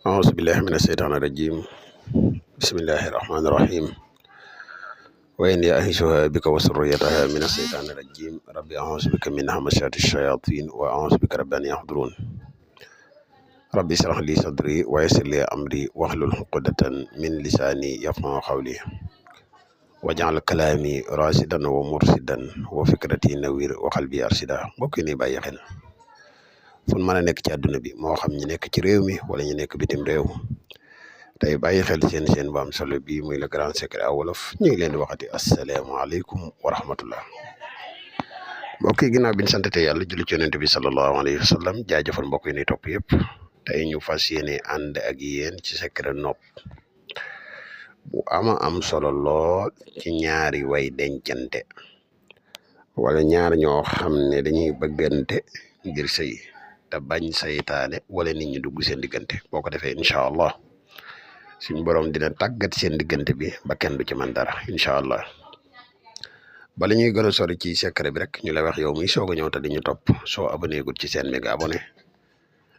أعوذ بالله من الشيطان الرجيم بسم الله الرحمن الرحيم وإني أعيذها بك وذريتها من الشيطان الرجيم ربي أعوذ بك من همزات الشياطين وأعوذ بك رب أن يحضرون ربي اشرح لي صدري ويسر لي أمري واحلل عقدة من لساني يفقهوا قولي واجعل كلامي راشدا ومرشدا وفكرتي نوير وقلبي أرشدا mbokk yi bàyyi xel fu mën a nekk ci àdduna bi moo xam ñu nekk ci réew mi wala ñu nekk bitim réew tey bàyyi xel seen bu am solo bi muy le grand secret wolof ñu ngi leen di waxati asalaamaaleykum wa rahmatullah mbokk yi ginnaaw bi ñu santete yàlla julli ci yonent bi sallallahu alayhi wa sallam jaajëfal mbokk yi ni topp yëpp tey ñu fas yéene ànd ak yéen ci secret nopp bu am solo lool ci ñaari way dencante wala ñaar ñoo xam ne dañuy bëggante ngir sëy te bañ saytaane wala nit ñi dugg seen diggante boo ko defee incha allah suñ borom dina tàggat seen diggante bi ba kenn du ci man dara incha allah bala ñuy gën a sori ci secret bi rek ñu lay wax yow muy soog a ñëw te di ñu topp soo abonné gut ci seen bi nga abonné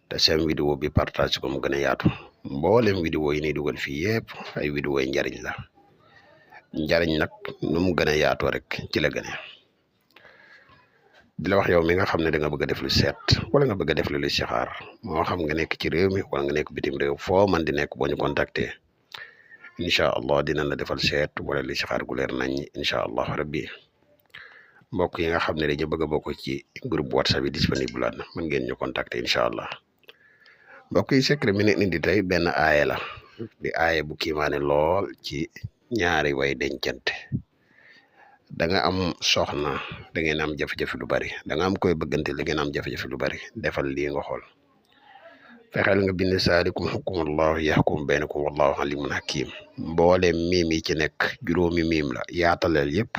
te seen vidéo bi partage ko mu gën a yaatu mboolem vidéo yi ni dugal fii yëpp ay vidéo yi njariñ la njariñ nag nu mu gën a yaatoo rek ci la gën a di la wax yow mi nga xam ne da nga bëgg a def lu seet wala nga bëgg a def lu listixaar moo xam nga nekk ci réew mi wala nga nekk bitim réew foo man di nekk boo ñu contacter incha allah dina la defal seet wala listixaar gu leer nañ incha allah rabbi mbokk yi nga xam ne dañu bëgg a bokk ci groupe whatsapp yi disponible na mën ngeen ñu contacter incha allah mbokk yi secret mi ne indi tey benn aaye la di aaye bu kiimaane lool ci ñaari way dencante da nga am soxna da ngeen am jafe-jafe lu bari da nga am koy bëggante da ngeen am jafe-jafe lu bari defal lii nga xool fexeel nga bind saalikum xukumullahu yaxkum baynakum wallahu alimun hakim mboole miim yi ci nekk juróomi miim la yaataleel yëpp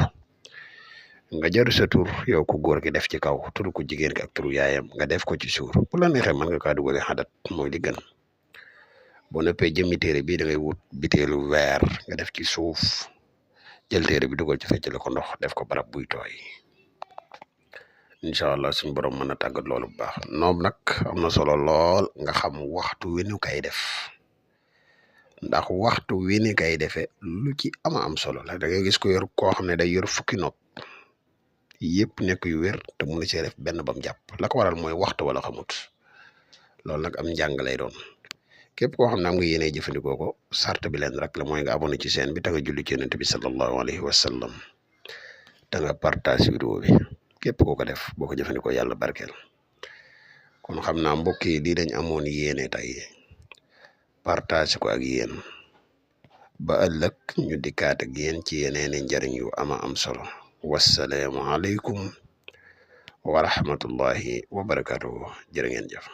nga jël sa tur yow ku góor gi def ci kaw turu ku jigéen ki ak turu yaayam nga def ko ci suur bu la neexee mën nga kaa dugale xadat mooy li gën boo noppee jëmmi téere bi da ngay wut biteelu weer nga def ci suuf jël téere bi dugal ci fecc la ko ndox def ko barab buy tooy incha allah suñu borom mën a tàggat loolu bu baax noom nag am na solo lool nga xam waxtu wi ñu koy def ndax waxtu wi ni koy defee lu ci am solo la da ngay gis ko yor koo xam ne day yor fukki nopp yëpp nekk yu wér te mun na see def benn bam jàpp la ko waral mooy waxtu wala xamut loolu nag am njàng lay doon képp koo xam ne am nga yéene jëfandikoo ko sart bi leen rek la mooy nga abonné ci chaîne bi te nga julli ci yonent bi sallallahu alayhi wa sallam te nga partage vidéo bi képp koo ko def boo ko jëfandikoo yàlla barkeel kon xam naa mbokk yi lii dañ amoon yéene tey partage ko ak yéen ba ëllëg ñu dikkaat ak yéen ci yeneeni njariñ yu am solo wassalaamu aleykum wa rahmatullahi wa barakatuhu jërë ngeen jëf